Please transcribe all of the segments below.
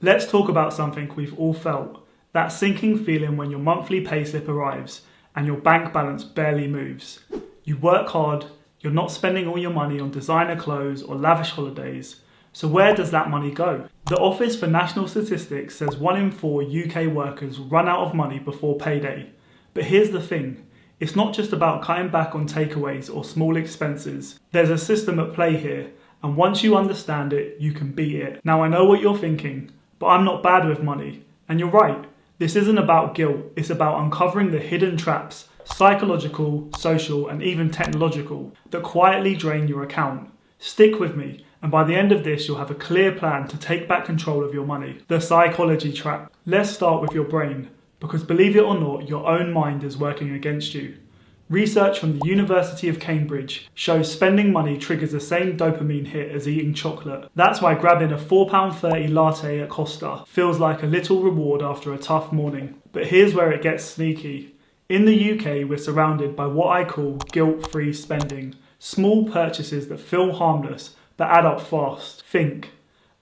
Let's talk about something we've all felt. That sinking feeling when your monthly payslip arrives and your bank balance barely moves. You work hard, you're not spending all your money on designer clothes or lavish holidays. So where does that money go? The Office for National Statistics says 1 in 4 UK workers run out of money before payday. But here's the thing. It's not just about cutting back on takeaways or small expenses. There's a system at play here, and once you understand it, you can beat it. Now I know what you're thinking, but I'm not bad with money. And you're right, this isn't about guilt, it's about uncovering the hidden traps, psychological, social, and even technological, that quietly drain your account. Stick with me, and by the end of this, you'll have a clear plan to take back control of your money. The psychology trap. Let's start with your brain. Because believe it or not, your own mind is working against you. Research from the University of Cambridge shows spending money triggers the same dopamine hit as eating chocolate. That's why grabbing a £4.30 latte at Costa feels like a little reward after a tough morning. But here's where it gets sneaky. In the UK, we're surrounded by what I call guilt-free spending. Small purchases that feel harmless but add up fast. Think.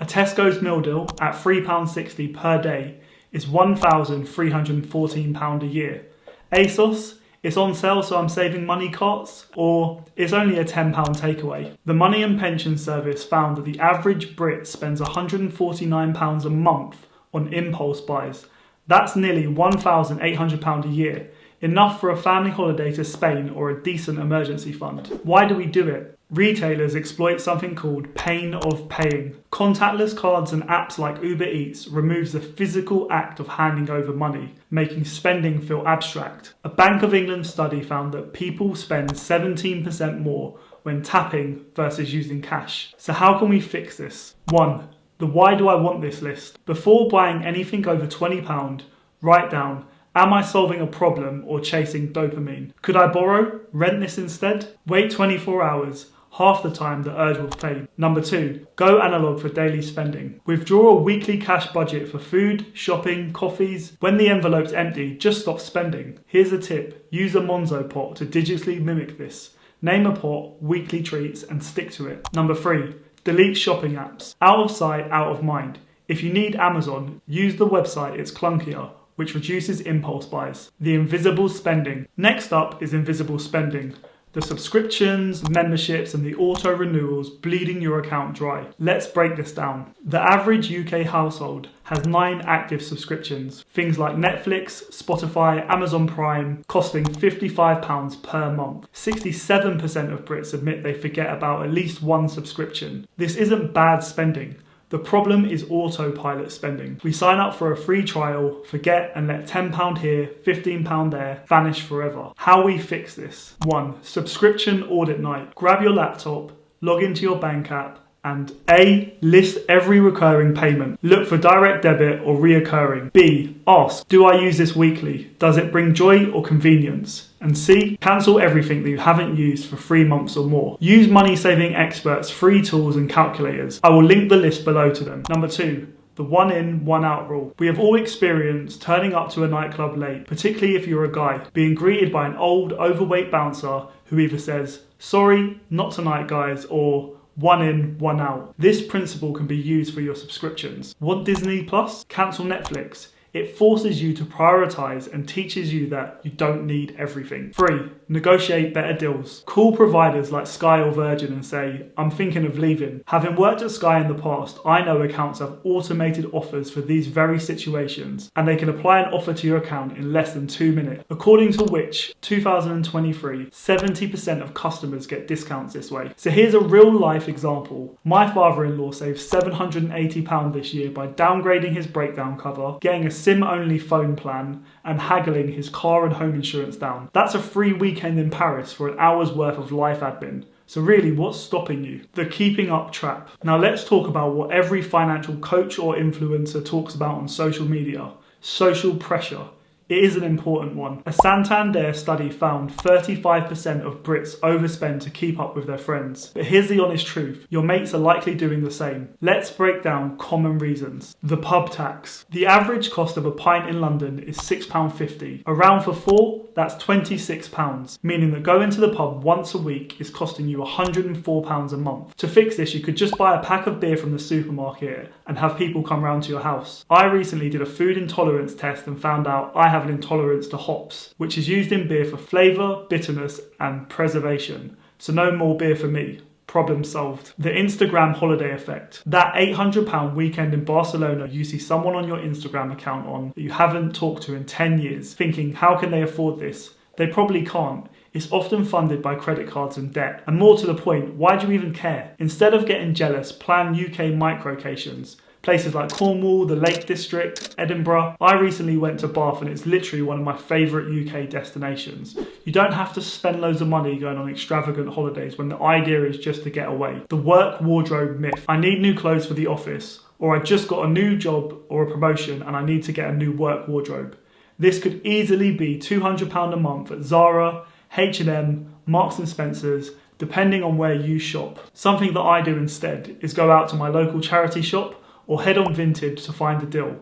A Tesco's meal deal at £3.60 per day is £1,314 a year. ASOS, it's on sale so I'm saving money carts, or it's only a £10 takeaway. The Money and Pension Service found that the average Brit spends £149 a month on impulse buys. That's nearly £1,800 a year, enough for a family holiday to Spain or a decent emergency fund. Why do we do it? Retailers exploit something called pain of paying. Contactless cards and apps like Uber Eats removes the physical act of handing over money, making spending feel abstract. A Bank of England study found that people spend 17% more when tapping versus using cash. So how can we fix this? 1. The why do I want this list. Before buying anything over £20, write down, am I solving a problem or chasing dopamine? Could I borrow? Rent this instead? Wait 24 hours. Half the time the urge will fade. Number 2, go analog for daily spending. Withdraw a weekly cash budget for food, shopping, coffees. When the envelope's empty, just stop spending. Here's a tip, use a Monzo pot to digitally mimic this. Name a pot, weekly treats, and stick to it. Number 3, delete shopping apps. Out of sight, out of mind. If you need Amazon, use the website, it's clunkier, which reduces impulse buys. The invisible spending. Next up is invisible spending. The subscriptions, memberships, and the auto renewals bleeding your account dry. Let's break this down. The average UK household has 9 active subscriptions. Things like Netflix, Spotify, Amazon Prime, costing £55 per month. 67% of Brits admit they forget about at least one subscription. This isn't bad spending. The problem is autopilot spending. We sign up for a free trial, forget and let £10 here, £15 there vanish forever. How we fix this? 1. Subscription audit night. Grab your laptop, log into your bank app, and A. List every recurring payment. Look for direct debit or reoccurring. B. Ask, do I use this weekly? Does it bring joy or convenience? And C. Cancel everything that you haven't used for 3 months or more. Use Money Saving Experts' free tools and calculators. I will link the list below to them. Number 2. The 1 in, 1 out rule. We have all experienced turning up to a nightclub late, particularly if you're a guy, being greeted by an old, overweight bouncer who either says, sorry, not tonight guys, or 1 in, 1 out. This principle can be used for your subscriptions. Want Disney Plus? Cancel Netflix. It forces you to prioritize and teaches you that you don't need everything. 3. Negotiate better deals. Call providers like Sky or Virgin and say, I'm thinking of leaving. Having worked at Sky in the past, I know accounts have automated offers for these very situations, and they can apply an offer to your account in less than 2 minutes. According to which, 2023, 70% of customers get discounts this way. So here's a real life example. My father-in-law saved £780 this year by downgrading his breakdown cover, getting a SIM-only phone plan, and haggling his car and home insurance down. That's a free weekend in Paris for an hour's worth of life admin. So really, what's stopping you? The keeping up trap. Now let's talk about what every financial coach or influencer talks about on social media. Social pressure. It is an important one. A Santander study found 35% of Brits overspend to keep up with their friends. But here's the honest truth. Your mates are likely doing the same. Let's break down common reasons. The pub tax. The average cost of a pint in London is £6.50. Around for four, that's £26, meaning that going to the pub once a week is costing you £104 a month. To fix this, you could just buy a pack of beer from the supermarket and have people come round to your house. I recently did a food intolerance test and found out I have an intolerance to hops, which is used in beer for flavour, bitterness and preservation. So no more beer for me. Problem solved. The Instagram holiday effect. That £800 weekend in Barcelona you see someone on your Instagram account on that you haven't talked to in 10 years, thinking how can they afford this? They probably can't. It's often funded by credit cards and debt. And more to the point, why do you even care? Instead of getting jealous, plan UK microcations. Places like Cornwall, the Lake District, Edinburgh. I recently went to Bath and it's literally one of my favourite UK destinations. You don't have to spend loads of money going on extravagant holidays when the idea is just to get away. The work wardrobe myth. I need new clothes for the office, or I just got a new job or a promotion and I need to get a new work wardrobe. This could easily be £200 a month at Zara, H&M, Marks and Spencer's, depending on where you shop. Something that I do instead is go out to my local charity shop or head on Vinted to find a deal.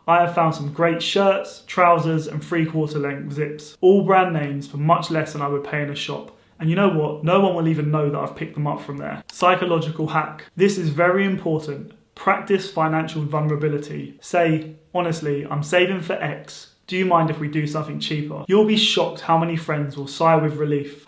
I have found some great shirts, trousers and 3/4 length zips, all brand names for much less than I would pay in a shop. And you know what? No one will even know that I've picked them up from there. Psychological hack. This is very important. Practice financial vulnerability. Say, honestly, I'm saving for X. Do you mind if we do something cheaper? You'll be shocked how many friends will sigh with relief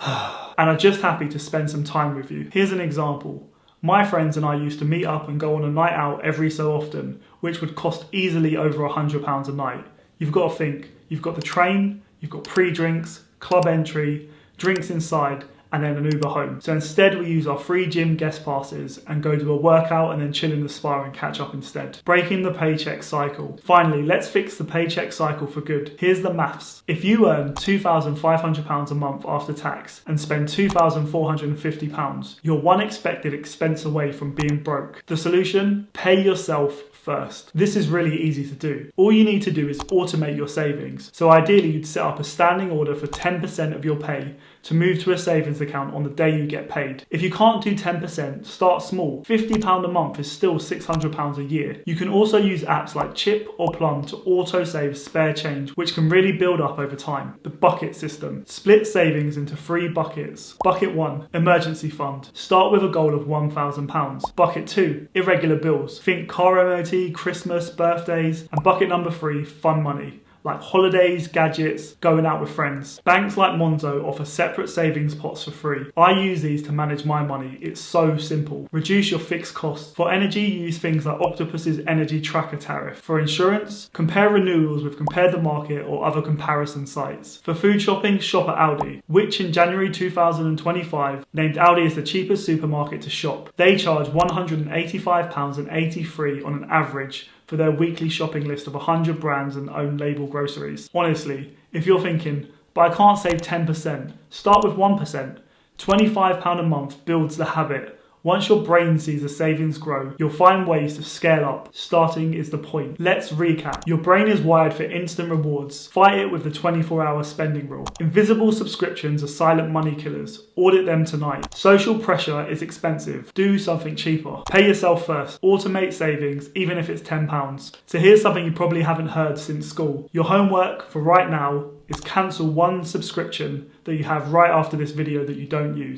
and are just happy to spend some time with you. Here's an example. My friends and I used to meet up and go on a night out every so often, which would cost easily over £100 a night. You've got to think, you've got the train, you've got pre-drinks, club entry, drinks inside, and then an Uber home. So instead we use our free gym guest passes and go do a workout and then chill in the spa and catch up instead. Breaking the paycheck cycle. Finally, let's fix the paycheck cycle for good. Here's the maths. If you earn £2,500 a month after tax and spend £2,450, you're one expected expense away from being broke. The solution? Pay yourself first. This is really easy to do. All you need to do is automate your savings. So ideally you'd set up a standing order for 10% of your pay to move to a savings account on the day you get paid. If you can't do 10%, start small. £50 a month is still £600 a year. You can also use apps like Chip or Plum to auto-save spare change, which can really build up over time. The bucket system. Split savings into 3 buckets. Bucket 1, emergency fund. Start with a goal of £1,000. Bucket 2, irregular bills. Think car MOT, Christmas, birthdays. And bucket number 3, fun money, like holidays, gadgets, going out with friends. Banks like Monzo offer separate savings pots for free. I use these to manage my money. It's so simple. Reduce your fixed costs. For energy, use things like Octopus's energy tracker tariff. For insurance, compare renewals with Compare the Market or other comparison sites. For food shopping, shop at Aldi, which in January 2025 named Aldi as the cheapest supermarket to shop. They charge £185.83 on an average for their weekly shopping list of 100 brands and own label groceries. Honestly, if you're thinking, but I can't save 10%, start with 1%. £25 a month builds the habit. Once your brain sees the savings grow, you'll find ways to scale up. Starting is the point. Let's recap. Your brain is wired for instant rewards. Fight it with the 24-hour spending rule. Invisible subscriptions are silent money killers. Audit them tonight. Social pressure is expensive. Do something cheaper. Pay yourself first. Automate savings, even if it's £10. So here's something you probably haven't heard since school. Your homework for right now is cancel one subscription that you have right after this video that you don't use.